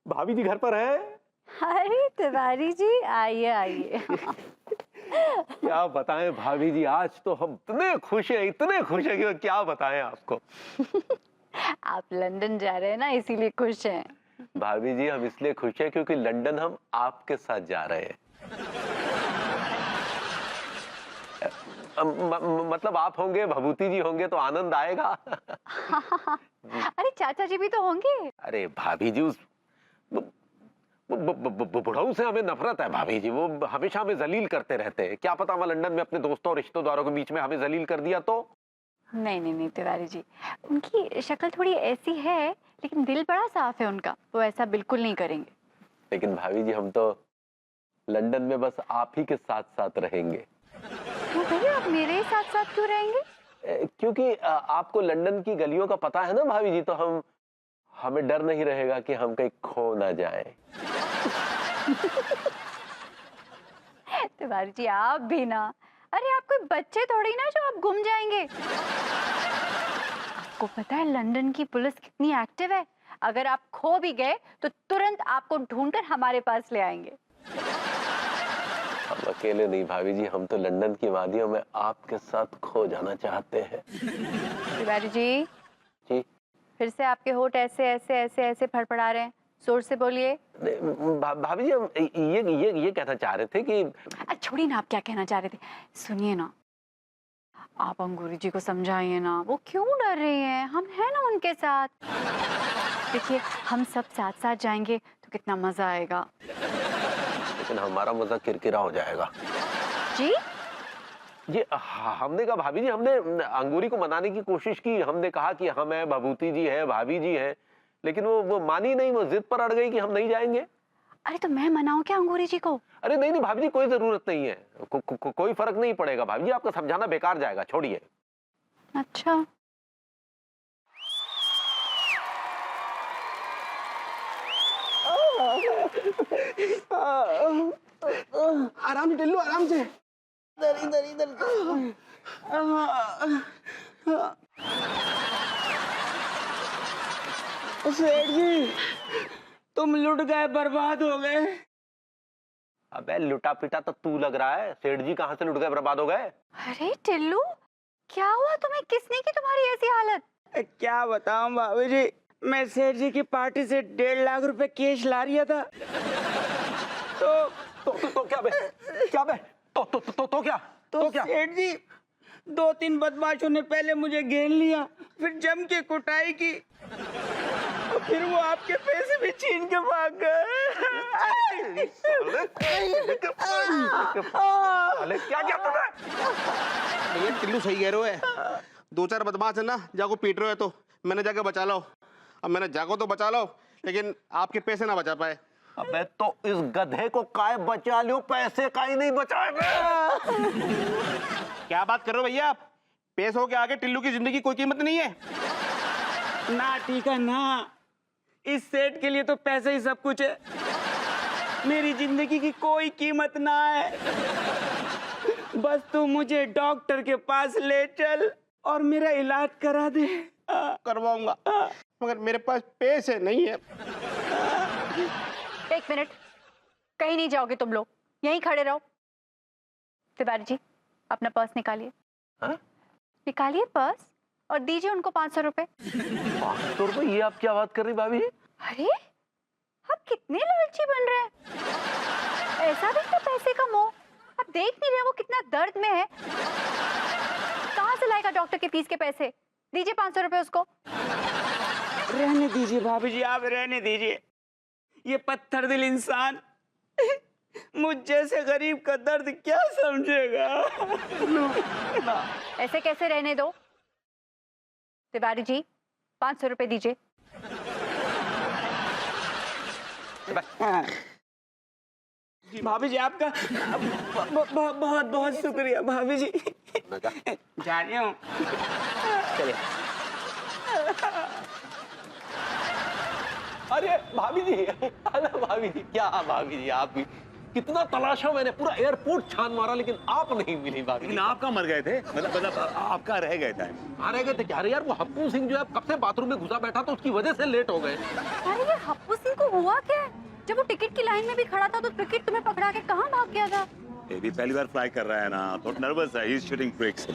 भाभी जी घर पर है? अरे तिवारी जी, आइए आइए। क्या बताएं भाभी जी, आज तो हम इतने खुश हैं कि क्या बताएं आपको। आप लंदन जा रहे हैं ना, इसीलिए खुश हैं। भाभी जी हम इसलिए खुश हैं क्योंकि लंदन हम आपके साथ जा रहे हैं। मतलब आप होंगे, भभूति जी होंगे तो आनंद आएगा। जी। अरे चाचा जी भी तो होंगे। अरे भाभी जी, उस बुढ़ऊ से हमें नफरत है भाभी जी। वो हमेशा हमें जलील करते रहते हैं। क्या पता मैं लंदन में अपने दोस्तों और रिश्तेदारों के बीच में हमें जलील कर दिया तो। नहीं नहीं नहीं तिवारी जी, उनकी शक्ल थोड़ी ऐसी है, लेकिन दिल बड़ा साफ है उनका। वो ऐसा बिल्कुल नहीं करेंगे। लेकिन भाभी जी हम तो लंदन में बस आप ही के साथ साथ रहेंगे। वो भैया, आप मेरे साथ साथ क्यों रहेंगे? क्योंकि आपको लंदन की गलियों का पता है ना भाभी जी, तो हमें डर नहीं रहेगा कि हम कहीं खो ना जाएं। तिवारी जी आप भी ना। अरे आप कोई बच्चे थोड़ी ना जो आप गुम जाएंगे। आपको पता है लंदन की पुलिस कितनी एक्टिव है। अगर आप खो भी गए तो तुरंत आपको ढूंढकर हमारे पास ले आएंगे। हम अकेले नहीं भाभी जी, हम तो लंदन की वादियों में आपके साथ खो जाना चाहते हैं। तिवारी जी, जी। फिर से आपके होठ ऐसे ऐसे ऐसे ऐसे फड़फड़ा रहे हैं। जोर से बोलिए। भाभी जी हम ये कहना चाह रहे थे कि छोड़िए ना, आप क्या कहना चाह रहे थे। सुनिए ना, आप अंगूरी जी को समझाइए ना, वो क्यों डर रही हैं? हम हैं ना उनके साथ। देखिए हम सब साथ साथ जाएंगे तो कितना मजा आएगा। लेकिन हमारा मजा किरकिरा हो जाएगा। जी जी हमने कहा भाभी जी, हमने अंगूरी को मनाने की कोशिश की। हमने कहा कि हम है, भभूति जी है, भाभी जी है, लेकिन वो मानी नहीं। वो जिद पर अड़ गई कि हम नहीं जाएंगे। अरे तो मैं मनाऊं क्या अंगूरी जी को? अरे नहीं नहीं भाभी जी, कोई जरूरत नहीं है। कोई फर्क नहीं पड़ेगा भाभी जी, आपका समझाना बेकार जाएगा, छोड़िए। अच्छा। आराम से टिल्लू, आराम से। इधर इधर इधर। सेठ जी, तुम लुट गए, बर्बाद हो गए। अबे लुटा पिटा तो तू लग रहा है। सेठ जी कहाँ से लुट गए, बर्बाद हो गए? अरे टिल्लू, क्या हुआ तुम्हें? किसने की तुम्हारी ऐसी हालत? क्या बताऊं भाभी जी, मैं सेठ जी की पार्टी से 1.5 लाख रुपए कैश ला रहा था। तो क्या बे? क्या बे? तो क्या? तो सेठ जी, 2-3 बदमाशों ने पहले मुझे घेर लिया, फिर जम के कुटाई की, और फिर वो आपके पैसे भी छीन के भाग गए। क्या क्या तुमने? भैया टिल्लू सही कह रहे हो। 2-4 बदमाश है ना, जाको पीट रहे हो, तो मैंने जाके बचा लो। अब मैंने जाको तो बचा लो, लेकिन आपके पैसे ना बचा पाए। अबे तो इस गधे को काय बचा लियो, पैसे का ही नहीं बचाए। क्या बात कर रहे हो भैया आप? पैसों के आगे टिल्लू की जिंदगी कोई कीमत नहीं है। ना ठीक है ना, इस सेठ के लिए तो पैसे ही सब कुछ है। मेरी जिंदगी की कोई कीमत ना है। बस तू मुझे डॉक्टर के पास ले चल और मेरा इलाज करा दे। करवाऊंगा, मगर मेरे पास पैसे नहीं है। एक मिनट, कहीं नहीं जाओगे तुम लोग, यहीं खड़े रहो। तिवारी जी अपना पर्स निकालिए। निकालिए पर्स और दीजिए उनको 500 रुपए। 500 रुपए? ये आप क्या बात कर रही भाभी? अरे आप कितने लालची बन रहे हैं। ऐसा भी तो पैसे का मोह। आप देख नहीं रहे वो कितना दर्द में है। कहाँ से लाएगा डॉक्टर के फीस के पैसे? दीजिए 500 रुपए उसको। रहने दीजिए भाभी जी, आप रहने दीजिए। ये पत्थर दिल इंसान मुझ जैसे गरीब का दर्द क्या समझेगा। ऐसे कैसे रहने दो? तिवारी जी 500 रुपए दीजिए। भाभी जी आपका बहुत बहुत शुक्रिया भाभी जी। जा रही हूँ। चलिए। अरे भाभी जी, अरे भाभी जी, क्या भाभी जी आप भी कितना तलाशा मैंने, पूरा एयरपोर्ट छान मारा, लेकिन आप नहीं मिली भाभी। लेकिन आप कहाँ मर गए थे? मतलब आप कहाँ रह गए थे? कहाँ रह गए थे क्या? अरे यार वो हप्पू सिंह जो है कब से बाथरूम में घुसा बैठा, तो उसकी वजह से लेट हो गए। अरे ये हप्पू सिंह को हुआ क्या है? जब वो टिकट की लाइन में भी खड़ा था तो टिकट तुम्हें पकड़ा के कहाँ भाग गया था? ये भी पहली बार फ्लाई कर रहा है ना, थोड़ा नर्वस है, ही इज शूटिंग ट्रिक्स।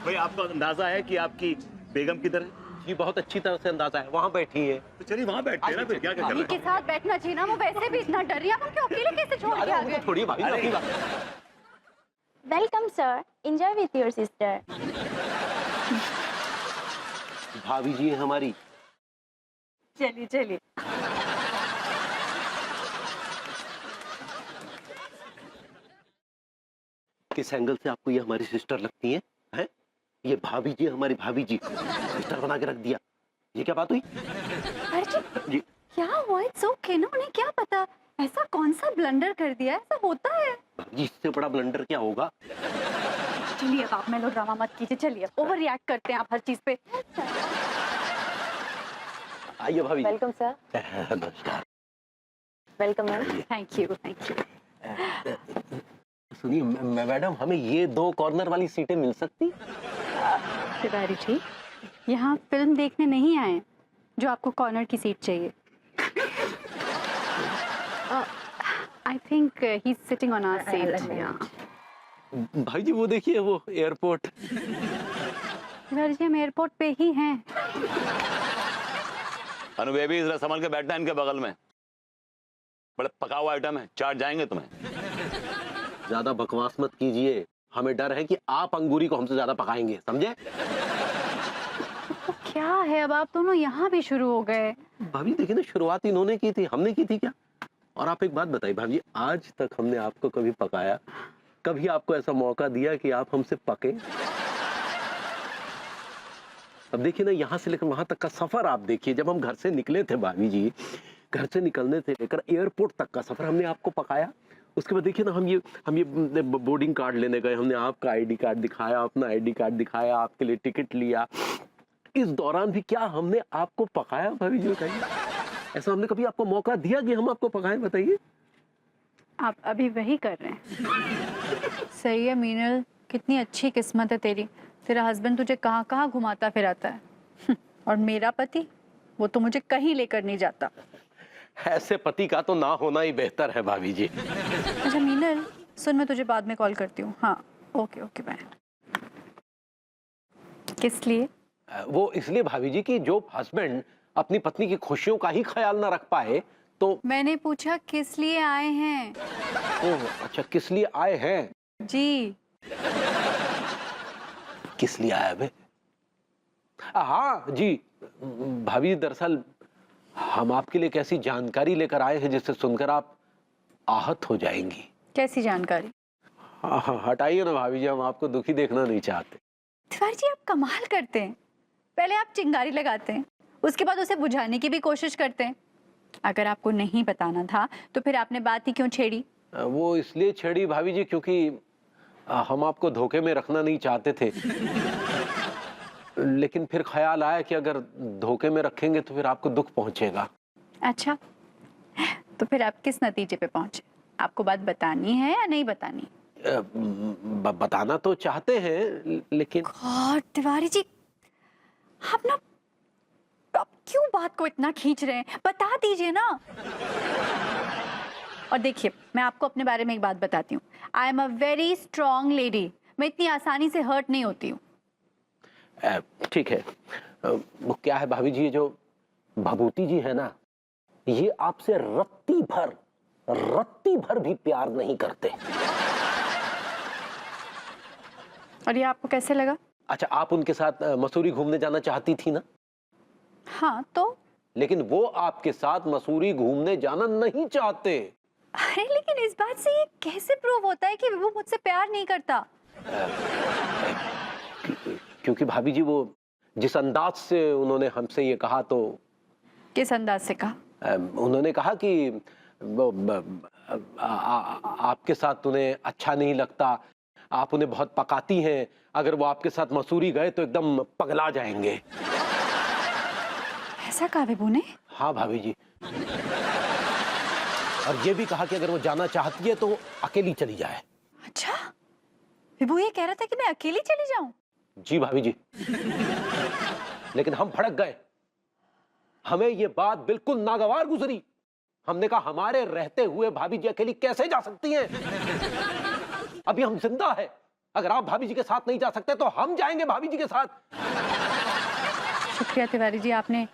भाई आपको अंदाजा है कि आपकी बेगम किधर है? जी बहुत अच्छी तरह से अंदाजा है, वहाँ बैठी है। तो चलिए वहाँ बैठते हैं ना, फिर क्या क्या कर भाभी रहे के साथ बैठना चाहिए ना, वो वैसे भी इतना डर रही है, हम क्यों अकेले कैसे छोड़ के आ गए? थोड़ी भाभी अपनी बात। Welcome, sir. Enjoy with your sister. भाभी जी है हमारी। चलिए चलिए। किस एंगल से आपको ये हमारी सिस्टर लगती है? हैं? ये भाभी जी हमारी, भाभी जी सिस्टर बना के रख दिया, ये क्या बात हुई? अर्जुन जी क्या हुआ? इट्स ओके ना, उन्हें क्या पता, ऐसा कौन सा ब्लंडर कर दिया, ऐसा होता है। भाभी जी इससे बड़ा ब्लंडर क्या होगा? चलिए अब आप मेलोड्रामा मत कीजिए, चलिए ओवर रिएक्ट करते हैं आप हर चीज पे। आइए भाभी जी। Welcome, sir. नमस्कार। Welcome, ma'am. Thank you thank you. सुनिए मैडम, हमें ये 2 कॉर्नर वाली सीटें मिल सकती? तिवारी जी, यहाँ फिल्म देखने नहीं आए जो आपको कॉर्नर की सीट चाहिए। I think he is sitting on our seat. भाई जी वो देखिए वो एयरपोर्ट। तिवारी जी हम एयरपोर्ट पे ही हैं। अनु बेबी जरा संभल के बैठना है इनके बगल में, बड़े पका हुआ आइटम है, चाट जाएंगे तुम्हें। ज्यादा बकवास मत कीजिए, हमें डर है कि आप अंगूरी को हमसे ज्यादा पकाएंगे, समझे? तो क्या है, अब आप दोनों यहाँ भी शुरू हो गए। भाभी देखिए ना, शुरुआत इन्होंने की थी, हमने की थी क्या? और आप एक बात बताइए भाभी जी, आज तक हमने आपको कभी पकाया? कभी आपको ऐसा मौका दिया कि आप हमसे पके? अब देखिए ना, यहाँ से लेकर वहां तक का सफर आप देखिए, जब हम घर से निकले थे भाभी जी, घर से निकलने से लेकर एयरपोर्ट तक का सफर हमने आपको पकाया। उसके बाद देखिए ना, हम ये बोर्डिंग कार्ड लेने गए, हमने आपका आईडी कार्ड दिखाया, अपना आईडी कार्ड दिखाया, आपके लिए टिकट लिया। इस दौरान भी क्या हमने आपको पकाया भाभी जी? बताइए, ऐसा हमने कभी आपको मौका दिया कि हम आपको पकाएं? बताइए। आप अभी वही कर रहे हैं। सही है मीनल, कितनी अच्छी किस्मत है तेरी, तेरा हस्बैंड तुझे कहाँ कहाँ घुमाता फिराता है। और मेरा पति, वो तो मुझे कहीं लेकर नहीं जाता। ऐसे पति का तो ना होना ही बेहतर है भाभी जी। अच्छा मीनल सुन, मैं तुझे बाद में कॉल करती हूँ। हाँ ओके ओके बाय। किस लिए? वो इसलिए भाभी जी कि जो हस्बैंड अपनी पत्नी की खुशियों का ही ख्याल ना रख पाए तो। मैंने पूछा किस लिए आए हैं। ओह अच्छा, किस लिए आए हैं? जी किस लिए आया बे? हाँ जी भाभी, दरअसल हम आपके लिए एक ऐसी जानकारी लेकर आए हैं जिससे सुनकर आप आहत हो जाएंगी। कैसी जानकारी? हाँ हाँ हटाइए ना भाभी जी, हम आपको दुखी देखना नहीं चाहते। तिवारी जी आप कमाल करते हैं, पहले आप चिंगारी लगाते हैं, उसके बाद उसे बुझाने की भी कोशिश करते हैं। अगर आपको नहीं बताना था तो फिर आपने बात ही क्यों छेड़ी? वो इसलिए छेड़ी भाभी जी क्योंकि हम आपको धोखे में रखना नहीं चाहते थे। लेकिन फिर ख्याल आया कि अगर धोखे में रखेंगे तो फिर आपको दुख पहुंचेगा। अच्छा तो फिर आप किस नतीजे पे पहुंचे? आपको बात बतानी है या नहीं बतानी? बताना तो चाहते हैं लेकिन। गॉड तिवारी जी, आप ना आप क्यों बात को इतना खींच रहे हैं? बता दीजिए ना। और देखिए मैं आपको अपने बारे में एक बात बताती हूँ, I am a very strong lady, मैं इतनी आसानी से हर्ट नहीं होती हूँ। ठीक है, वो क्या है भाभी जी, ये जो भभूति जी है ना, ये आपसे रत्ती भर भी प्यार नहीं करते। और ये आपको कैसे लगा? अच्छा, आप उनके साथ मसूरी घूमने जाना चाहती थी ना? हाँ तो? लेकिन वो आपके साथ मसूरी घूमने जाना नहीं चाहते। अरे लेकिन इस बात से ये कैसे प्रूव होता है कि वो मुझसे प्यार नहीं करता? क्योंकि भाभी जी वो जिस अंदाज से उन्होंने हमसे ये कहा तो। किस अंदाज से कहा? उन्होंने कहा कि आपके साथ उन्हें अच्छा नहीं लगता, आप उन्हें बहुत पकाती हैं, अगर वो आपके साथ मसूरी गए तो एकदम पगला जाएंगे। ऐसा कहा विभू ने? हाँ भाभी जी। और ये भी कहा कि अगर वो जाना चाहती है तो अकेली चली जाए। अच्छा, विभू ये कह रहा था कि मैं अकेली चली जाऊं? जी भाभी जी। लेकिन हम भड़क गए, हमें ये बात बिल्कुल नागवार गुजरी। हमने कहा हमारे रहते हुए भाभी जी अकेली कैसे जा सकती हैं? अभी हम जिंदा है, अगर आप भाभी जी के साथ नहीं जा सकते तो हम जाएंगे भाभी जी के साथ। शुक्रिया तिवारी जी, आपने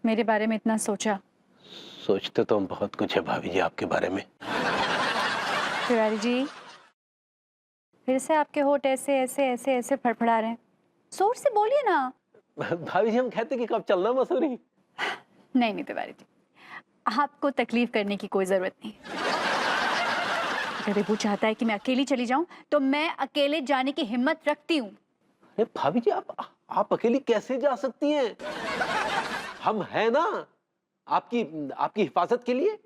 मेरे बारे में इतना सोचा। सोचते तो हम बहुत कुछ है भाभी जी आपके बारे में। तिवारी जी, फिर से आपके होठ ऐसे ऐसे ऐसे ऐसे फड़फड़ा रहे हैं, जोर से बोलिए ना। भाभी जी हम कहते कि कब चलना मसूरी। नहीं नहीं तिवारी जी, आपको तकलीफ करने की कोई जरूरत नहीं। अगर विभू चाहता है कि मैं अकेली चली जाऊं तो मैं अकेले जाने की हिम्मत रखती हूँ। अरे भाभी जी आप अकेली कैसे जा सकती हैं? हम हैं ना आपकी हिफाजत के लिए।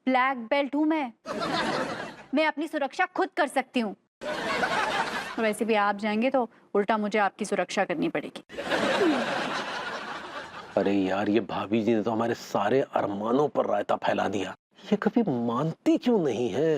ब्लैक बेल्ट हूं मैं अपनी सुरक्षा खुद कर सकती हूँ। वैसे भी आप जाएंगे तो उल्टा मुझे आपकी सुरक्षा करनी पड़ेगी। अरे यार, ये भाभी जी ने तो हमारे सारे अरमानों पर रायता फैला दिया। ये कभी मानती क्यों नहीं है?